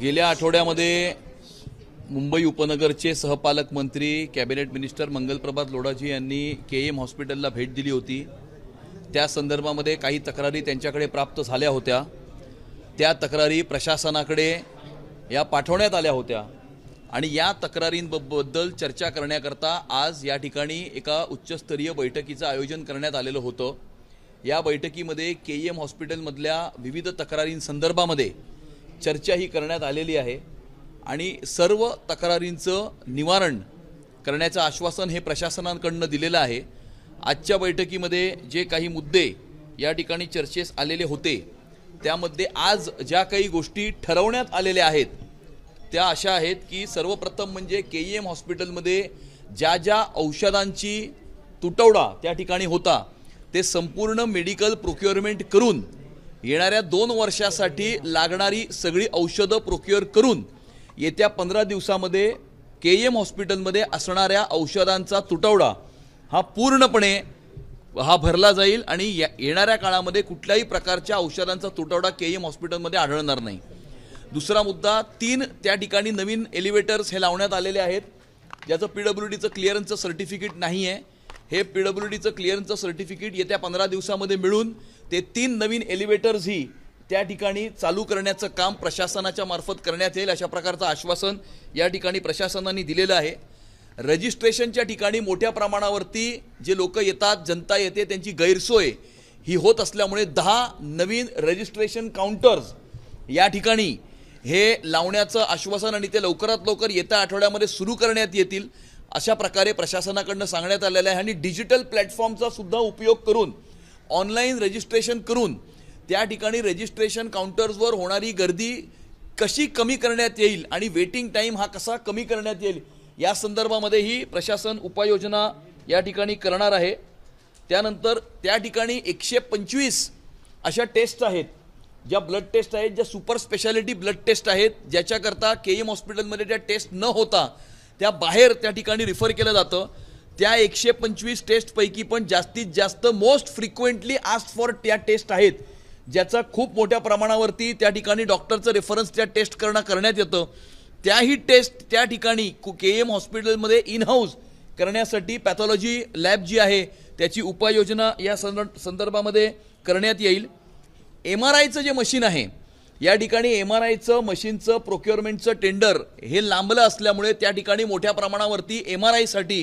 गेल्या आठवड्यामध्ये मुंबई उपनगरचे सहपालक मंत्री कॅबिनेट मिनिस्टर मंगलप्रभात लोढाजी यांनी केएम हॉस्पिटलला भेट दिली होती। त्या संदर्भामध्ये काही तक्रारी त्यांच्याकडे प्राप्त झाल्या होत्या। त्या तक्रारी प्रशासनाकडे या पाठवण्यात आल्या होत्या आणि या तक्रारींबद्दल चर्चा करण्याकरता आज या ठिकाणी एका उच्चस्तरीय बैठकीचं आयोजन करण्यात आलेलं होतं। या बैठकीमध्ये केएम हॉस्पिटलमधल्या विविध तक्रारींसंदर्भामध्ये चर्चा ही करण्यात आलेली आहे आणि सर्व तक्रारींचं निवारण करण्याचं आश्वासन हे प्रशासनाकडून दिलेलं आहे। आजच्या बैठकीमध्ये जे काही मुद्दे या ठिकाणी चर्चेस आलेले होते त्यामध्ये आज ज्या काही गोष्टी ठरवण्यात आलेल्या आहेत त्या अशा आहेत की सर्वप्रथम म्हणजे केएम हॉस्पिटलमध्ये ज्या ज्या औषधांची तुटवडा त्या ठिकाणी होता ते संपूर्ण मेडिकल प्रोक्युअरमेंट करून येणाऱ्या 2 वर्षासाठी लागणारी सगळी औषधं प्रोक्युअर करून येत्या 15 दिवसामध्ये केएम हॉस्पिटलमध्ये असणाऱ्या औषधांचा तुटवडा हा पूर्णपणे भरला जाईल आणि येणाऱ्या काळामध्ये कुठल्याही प्रकारच्या औषधांचा तुटवडा केएम हॉस्पिटलमध्ये आढळणार नाही। दुसरा मुद्दा 3 त्या ठिकाणी नवीन एलिव्हेटर्स हे लावण्यात आलेले आहेत ज्याचं पीडब्ल्यूडीचं क्लिअरन्सचं सर्टिफिकेट नाही आहे। हे पीडब्ल्यूडीचं क्लिअरन्सचं सर्टिफिकेट येत्या 15 दिवसामध्ये मिळून ते 3 नवीन एलिव्हेटर्स ही त्या ठिकाणी चालू करण्याचं काम प्रशासनाच्या मार्फत करण्यात येईल अशा प्रकारचं आश्वासन या ठिकाणी प्रशासनाने दिलेलं आहे। रजिस्ट्रेशनच्या ठिकाणी मोठ्या प्रमाणावरती जे लोक येतात जनता येते त्यांची गैरसोय ही होत असल्यामुळे 10 नवीन रजिस्ट्रेशन काउंटर्स या ठिकाणी हे लावण्याचं आश्वासन आणि ते लवकरात लवकर येत्या आठवड्यामध्ये सुरू करण्यात येतील अशा प्रकारे प्रशासनाकडून सांगण्यात आलेलं आहे। आणि डिजिटल प्लॅटफॉर्मचा सुद्धा उपयोग करून ऑनलाईन रजिस्ट्रेशन करून त्या ठिकाणी रजिस्ट्रेशन काउंटर्सवर होणारी गर्दी कशी कमी करण्यात येईल आणि वेटिंग टाइम हा कसा कमी करण्यात येईल या संदर्भामध्येही प्रशासन उपाययोजना या ठिकाणी करणार आहे। त्यानंतर त्या ठिकाणी 125 अशा टेस्ट आहेत ज्या ब्लड टेस्ट आहेत ज्या सुपर स्पेशालिटी ब्लड टेस्ट आहेत ज्याच्याकरता केएम हॉस्पिटलमध्ये त्या टेस्ट न होता त्या बाहेर त्या ठिकाणी रिफर केलं जातं। त्या 125 टेस्टपैकी पण जास्तीत जास्त मोस्ट फ्रिक्वेंटली आस्क्ड फॉर त्या टेस्ट आहेत ज्याचा खूप मोठ्या प्रमाणावरती त्या ठिकाणी डॉक्टरचं रेफरन्स त्या टेस्ट करण्यात येतं। त्याही टेस्ट त्या ठिकाणी केएम हॉस्पिटलमध्ये इन हाऊस करण्यासाठी पॅथॉलॉजी लॅब जी आहे त्याची उपाययोजना या संदर्भामध्ये करण्यात येईल। एमआरआयचं जे मशीन आहे या ठिकाणी एमआरआयचं मशीनचं प्रोक्युअरमेंटचं टेंडर हे लांबलं असल्यामुळे त्या ठिकाणी मोठ्या प्रमाणावरती एमआरआयसाठी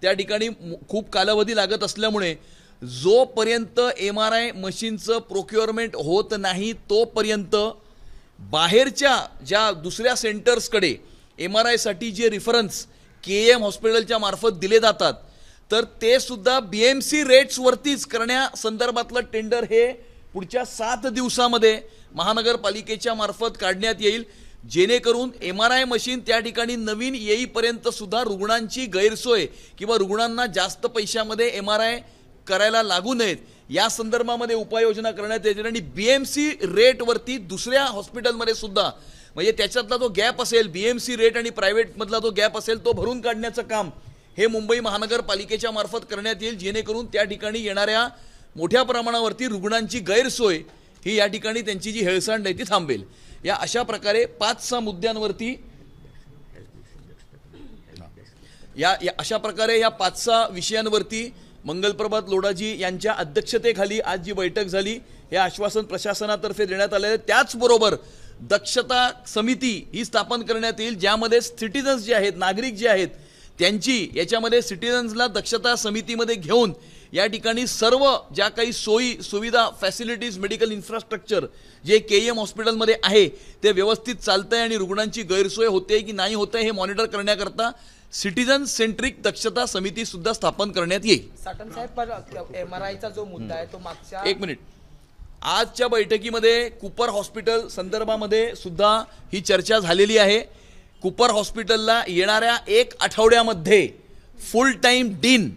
त्या ठिकाणी खूप कालावधी लागत असल्यामुळे जोपर्यंत एमआरआय मशीनचं प्रोक्युअरमेंट होत नाही तोपर्यंत बाहेरच्या ज्या दुसऱ्या सेंटर्सकडे एमआरआयसाठी जे रेफरन्स केएम हॉस्पिटलच्या मार्फत दिले जातात तर ते सुद्धा बीएमसी रेट्सवरतीच करण्यासंदर्भातलं टेंडर हे पुढच्या 7 दिवसामध्ये महानगरपालिकेच्या मार्फत काढण्यात येईल जेणेकरून एमआरआय मशीन त्या ठिकाणी नवीन येईपर्यंत सुद्धा रुग्णांची गैरसोय किंवा रुग्णांना जास्त पैशामध्ये एमआरआय करायला लागू नयेत या संदर्भामध्ये उपाययोजना करण्यात येईल। आणि बीएमसी रेटवरती दुसऱ्या हॉस्पिटलमध्ये सुद्धा म्हणजे त्याच्यातला जो गॅप असेल बीएमसी रेट आणि प्रायव्हेटमधला जो गॅप असेल तो भरून काढण्याचं काम हे मुंबई महानगरपालिकेच्या मार्फत करण्यात येईल जेणेकरून त्या ठिकाणी येणाऱ्या मोठ्या प्रमाणावरती रुग्णांची गैरसोय ही या ठिकाणी त्यांची जी हेळसांड आहे ती थांबेल। या अशा प्रकारे 5-6 मुद्द्यांवरती अशा प्रकारे या 5-6 विषयांवरती मंगलप्रभात लोढाजी यांच्या अध्यक्षतेखाली आज जी बैठक झाली हे आश्वासन प्रशासनातर्फे देण्यात आले आहे। त्याचबरोबर दक्षता समिती ही स्थापन करण्यात येईल ज्यामध्ये सिटिझन्स जे आहेत नागरिक जे आहेत त्यांची याच्यामध्ये सिटिझन्सला दक्षता समितीमध्ये घेऊन या ठिकाणी सर्व ज्या काही सोयी सुविधा फॅसिलिटीज मेडिकल इन्फ्रास्ट्रक्चर जे केएम हॉस्पिटलमध्ये आहे ते व्यवस्थित चालतंय आणि रुग्णांची गैरसोय होते की नाही होते हे मॉनिटर करण्याकरता सिटिझन सेंट्रिक दक्षता समिती सुद्धा स्थापन करण्यात येईल। साटम साहेब पर एमआरआयचा जो मुद्दा आहे तो मागच्या 1 मिनिट आजच्या बैठकीमध्ये कुपर हॉस्पिटल संदर्भामध्ये सुद्धा ही चर्चा झालेली आहे। कुपर हॉस्पिटलला येणाऱ्या 1 आठवड्यामध्ये फुल टाइम डीन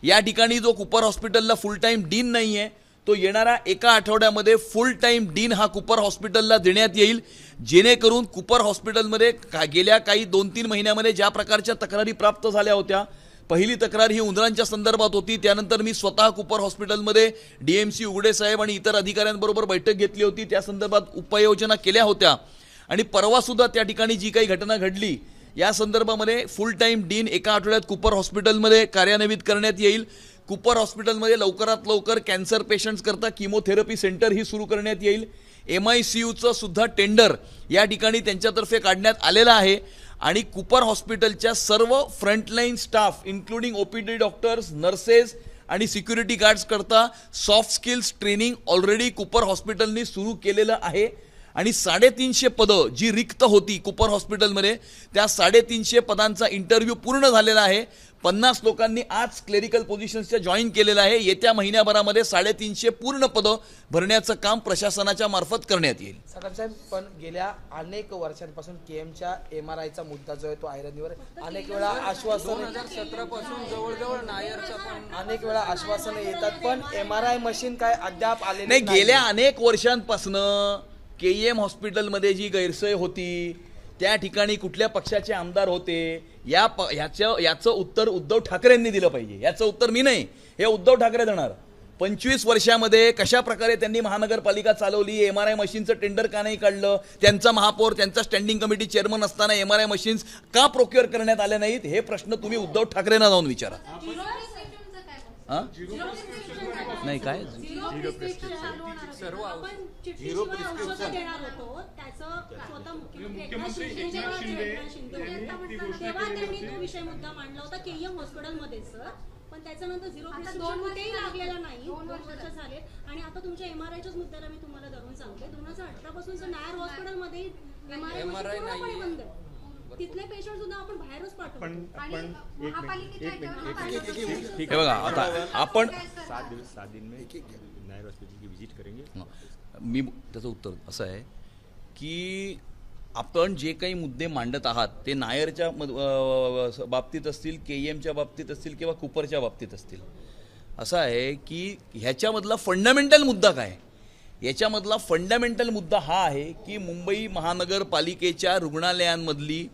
या ठिकाणी जो कुपर हॉस्पिटलला फुल टाइम डीन नाही आहे तो येणाऱ्या 1 आठवड्यामध्ये फुल टाइम डीन हा कुपर हॉस्पिटलला देण्यात येईल जेणेकरून कुपर हॉस्पिटलमध्ये गेल्या काही 2-3 महिन्यामध्ये ज्या प्रकारच्या तक्रारी प्राप्त झाल्या होत्या पहिली तक्रार ही उंदरांच्या संदर्भात होती त्यानंतर मी स्वतः कुपर हॉस्पिटलमध्ये डीएमसी उघडे साहेब आणि इतर अधिकाऱ्यांबरोबर बैठक घेतली होती त्या संदर्भात उपाययोजना केल्या होत्या आणि परवासुद्धा त्या ठिकाणी जी काही घटना घडली या संदर्भामध्ये फुल टाईम डीन एका आठवड्यात कूपर हॉस्पिटलमध्ये कार्यान्वित करण्यात येईल. कूपर हॉस्पिटलमध्ये लवकरात लवकर कॅन्सर पेशंट्स करता किमोथेरपी सेंटर ही सुरू करण्यात येईल. MICUचं सुद्धा टेंडर या ठिकाणी त्यांच्यातर्फे काढण्यात आलेलं आहे आणि कूपर हॉस्पिटलच्या सर्व frontline staff including OPD doctors, nurses आणि सिक्युरिटी गार्ड्स करता soft skills training already Cooper हॉस्पिटलनी सुरू केलेलं आहे आणि 350 पदं जी रिक्त होती कूपर हॉस्पिटलमध्ये त्या 350 पदांचा इंटरव्ह्यू पूर्ण झालेला आहे. 50 लोकांनी आज क्लेरिकल पोझिशन्सच्या जॉईन केलेलं आहे. येत्या महिन्याभरामध्ये 350 पूर्ण पदं भरण्याचं काम प्रशासनाच्या मार्फत करण्यात येईल. सकाळ साहेब, पण गेल्या अनेक वर्षांपासून KMच्या MRIचा मुद्दा जो आहे तो ऐरणीवर अनेक वेळा आश्वासन 2017 पासून जवळजवळ नायरचा पण अनेक वेळा आश्वासनं येतात, पण MRI मशीन काय अद्याप आले नाही. गेल्या अनेक वर्षांपासून KM हॉस्पिटलमध्ये जी गैरसोय होती त्या ठिकाणी कुठल्या पक्षाचे आमदार होते याचं उत्तर उद्धव ठाकरेंनी दिलं पाहिजे. याचं उत्तर मी नाही, हे उद्धव ठाकरे देणार. 25 वर्षामध्ये कशा प्रकारे त्यांनी महानगरपालिका चालवली, MRI मशीनचं टेंडर का नाही काढलं, त्यांचा महापौर त्यांचा स्टँडिंग कमिटी चेअरमन असताना MRI मशीन्स का प्रोक्युअर करण्यात आल्या नाहीत, हे प्रश्न तुम्ही उद्धव ठाकरेंना जाऊन विचारा. नाही काय झिरो प्रिस्क्रिप्शन देणार होतो त्याचं स्वतः मुख्यमंत्री एकनाथ शिंदे तेव्हा त्यांनी तो विषय मुद्दा मांडला होता KM हॉस्पिटलमध्ये सर, पण त्याच्यानंतर झिरो प्रिस्क्रिप्शन कुठेही लागलेला नाही. 2 वर्ष झाले आणि आता तुमच्या MRIच्याच मुद्द्याला मी तुम्हाला धरून सांगते 2018 पासून सर नायर हॉस्पिटलमध्ये MRI पूर्णपणे बंद आहे. तिथले पेशंट सुद्धा आपण बाहेरच पाठवतो आणि महापालिकेच्या हे बघा आता आपण 7 दिन में नायर हॉस्पिटल की विजिट करेंगे. मी त्याचं उत्तर असं आहे की आपण जे काही मुद्दे मांडत आहात ते नायरच्या बाबतीत असतील, KMच्या बाबतीत असतील किंवा कूपरच्या बाबतीत असतील. असं आहे की ह्याच्यामधला फंडामेंटल मुद्दा काय, याच्यामधला फंडामेंटल मुद्दा हा आहे की मुंबई महानगरपालिकेच्या रुग्णालयांमधली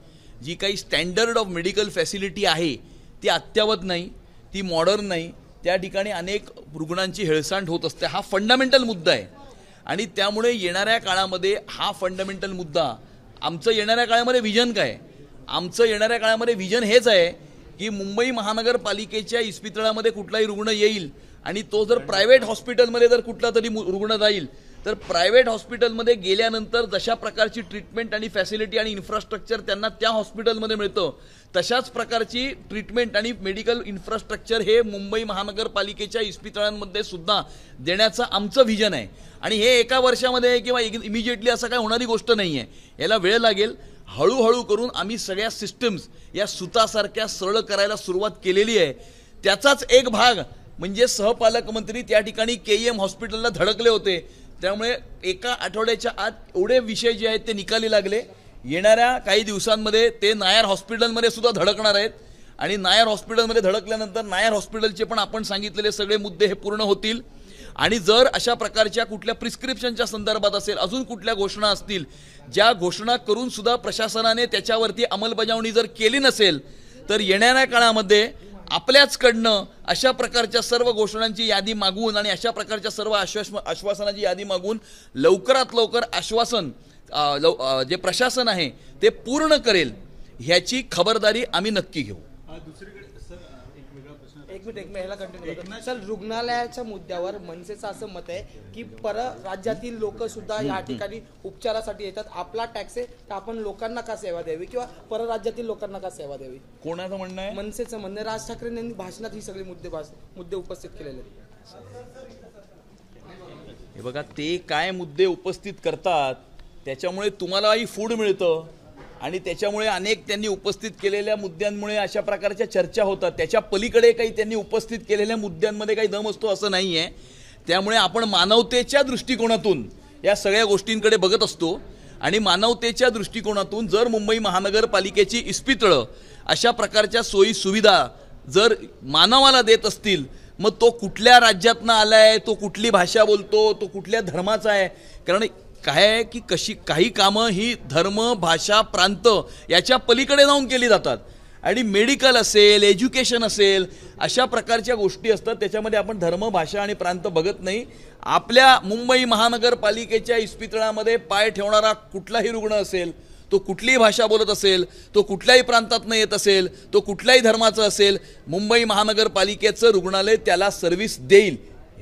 जी काही स्टँडर्ड ऑफ मेडिकल फॅसिलिटी आहे ती अद्ययावत नाही, ती मॉडर्न नाही. त्या ठिकाणी अनेक रुग्णांची हेळसांड होत असते. हा फंडामेंटल मुद्दा आहे आणि त्यामुळे येणाऱ्या काळामध्ये हा फंडामेंटल मुद्दा आमचं येणाऱ्या काळामध्ये विजन काय, आमचं येणाऱ्या काळामध्ये विजन हेच आहे की मुंबई महानगरपालिकेच्या इस्पितळामध्ये कुठलाही रुग्ण येईल आणि तो जर प्रायव्हेट हॉस्पिटलमध्ये जर कुठला तरी रुग्ण जाईल तर प्रायव्हेट हॉस्पिटलमध्ये गेल्यानंतर जशा प्रकारची ट्रीटमेंट आणि फॅसिलिटी आणि इन्फ्रास्ट्रक्चर त्यांना त्या हॉस्पिटलमध्ये मिळतं तशाच प्रकारची ट्रीटमेंट आणि मेडिकल इन्फ्रास्ट्रक्चर हे मुंबई महानगरपालिकेच्या इस्पितळांमध्ये सुद्धा देण्याचं आमचं व्हिजन आहे. आणि हे एका वर्षामध्ये किंवा इमिजिएटली असं काय होणारी गोष्ट नाही आहे, याला वेळ लागेल. हळूहळू करून आम्ही सगळ्या सिस्टम्स या सुतासारख्या सरळ करायला सुरुवात केलेली आहे. त्याचाच एक भाग म्हणजे सहपालकमंत्री त्या ठिकाणी KM हॉस्पिटलला धडकले होते. त्यामुळे एका आठवड्याच्या आत एवढे विषय जे आहेत ते निकाली लागले. येणाऱ्या काही दिवसांमध्ये ते नायर हॉस्पिटलमध्ये सुद्धा धडकणार आहेत आणि नायर हॉस्पिटलमध्ये धडकल्यानंतर नायर हॉस्पिटलचे पण आपण सांगितलेले सगळे मुद्दे हे पूर्ण होतील. आणि जर अशा प्रकारच्या कुठल्या प्रिस्क्रिप्शनच्या संदर्भात असेल, अजून कुठल्या घोषणा असतील, ज्या घोषणा करून सुद्धा प्रशासनाने त्याच्यावरती अंमलबजावणी जर केली नसेल तर येणाऱ्या काळामध्ये आपल्याचकडनं अशा प्रकारच्या सर्व घोषणांची यादी मागवून आणि अशा प्रकारच्या सर्व आश्वासनाची यादी मागवून लवकरात लवकर आश्वासन जे प्रशासन आहे ते पूर्ण करेल ह्याची खबरदारी आम्ही नक्की घेऊ. एक मिनिट ह्याला कंटिन्यू करतो. सर, रुग्णालयाच्या मुद्द्यावर मनसेचं असं मत आहे की परराज्यातील लोक सुद्धा या ठिकाणी उपचारासाठी येतात. आपला टॅक्स आहे तर आपण लोकांना का सेवा द्यावी किंवा परराज्यातील लोकांना का सेवा द्यावी, कोणाचं म्हणणं आहे? मनसेचं म्हणणं. राज ठाकरे यांनी भाषणात ही सगळी मुद्दे उपस्थित केलेले आहेत. हे बघा, ते काय मुद्दे उपस्थित करतात त्याच्यामुळे तुम्हालाही फूड मिळतं आणि त्याच्यामुळे अनेक त्यांनी उपस्थित केलेल्या मुद्द्यांमुळे अशा प्रकारच्या चर्चा होतात. त्याच्या पलीकडे काही त्यांनी उपस्थित केलेल्या मुद्द्यांमध्ये काही दम असतो असं नाही आहे. त्यामुळे आपण मानवतेच्या दृष्टिकोनातून या सगळ्या गोष्टींकडे बघत असतो आणि मानवतेच्या दृष्टिकोनातून जर मुंबई महानगरपालिकेची इस्पितळं अशा प्रकारच्या सोयी सुविधा जर मानवाला देत असतील मग तो कुठल्या राज्यातनं आलाय, तो कुठली भाषा बोलतो, तो कुठल्या धर्माचा आहे. कारण काय आहे की काही कामं ही धर्म, भाषा, प्रांत याच्या पलीकडे जाऊन केली जातात आणि मेडिकल असेल, एज्युकेशन असेल, अशा प्रकारच्या गोष्टी असतात. त्याच्यामध्ये आपण धर्म, भाषा आणि प्रांत बघत नाही. आपल्या मुंबई महानगरपालिकेच्या इस्पितळामध्ये पाय ठेवणारा कुठलाही रुग्ण असेल, तो कुठलीही भाषा बोलत असेल, तो कुठल्याही प्रांतातनं येत असेल, तो कुठल्याही धर्माचा असेल, मुंबई महानगरपालिकेचं रुग्णालय त्याला सर्व्हिस देईल,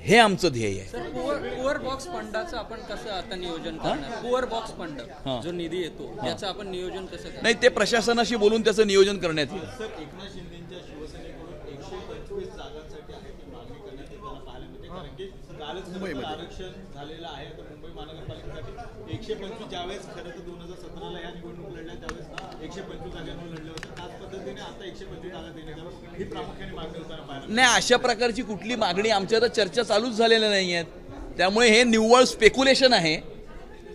हे आमचं ध्येय आहे. सर पुअर बॉक्स फंडाचं आपण कसं आता नियोजन करणार? पुअर बॉक्स फंड जो निधी येतो त्याचं आपण नियोजन कसं करणार? नाही, ते प्रशासनाशी बोलून त्याचं नियोजन करण्यात येईल. सर, एकनाथ शिंदेच्या शिवसेनेकडून 125 जागांसाठी आहे ती मागणी करण्यात येताना पाहायला मिळते. कारण की कालच खरं आरक्षण झालेलं आहे. तर मुंबई महानगरपालिकेसाठी 125 ज्यावेळेस खरं तर 2017ला या निवडणूक लढल्या त्यावेळेस 125 जागांवर लढल्या होत्या. त्याच पद्धतीने आता 125 जागा देण्यात ही प्रामुख्याने मागणी होताना पाहायला मिळते. नाही, अशा प्रकारची कुठली मागणी आमच्या तर चर्चा चालूच झालेल्या नाही आहेत. त्यामुळे हे निव्वळ स्पेक्युलेशन आहे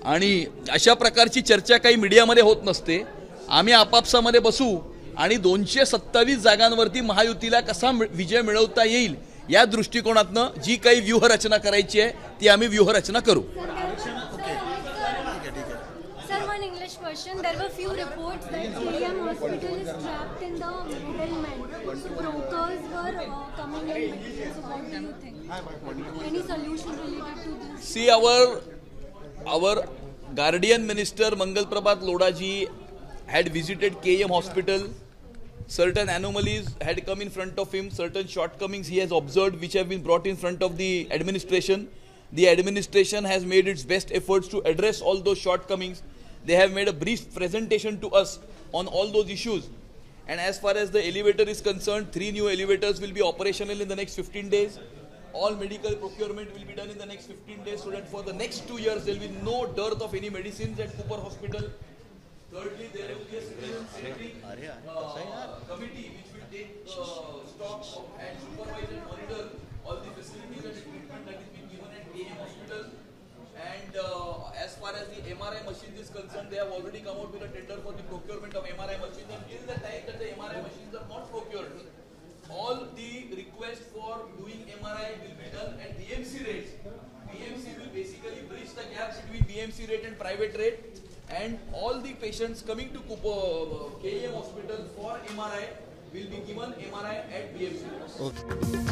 आणि अशा प्रकारची चर्चा काही मीडियामध्ये होत नसते. आम्ही आपापसामध्ये बसू आणि 227 जागांवरती महायुतीला कसा विजय मिळवता येईल या दृष्टिकोनातनं जी काही व्यूहरचना करायची आहे ती आम्ही व्यूहरचना करू. Sir, one English question. There were few reports that KM Hospital is trapped in the middlemen. So brokers were coming in between. So what do you think? Any solution related to this? See, our guardian minister Mangal Prabhat Lodaji had visited KM Hospital. Certain anomalies had come in front of him, certain shortcomings he has observed which have been brought in front of the administration. The administration has made its best efforts to address all those shortcomings. They have made a brief presentation to us on all those issues. And as far as the elevator is concerned, 3 new elevators will be operational in the next 15 days. All medical procurement will be done in the next 15 days so that for the next 2 years there will be no dearth of any medicines at Cooper Hospital. Thirdly, there will be a secretary committee which will take stock of and supervise and monitor all the facilities and treatment that is being given at KM Hospital. And as far as the MRI machines is concerned, they have already come out with a tender for the procurement of MRI machines. And till the time that the MRI machines are not procured, all the requests for doing MRI will be done at BMC rates. BMC will basically bridge the gap between BMC rate and private rate. And all the patients coming to KM Hospital for MRI will be given MRI at BMC. Okay.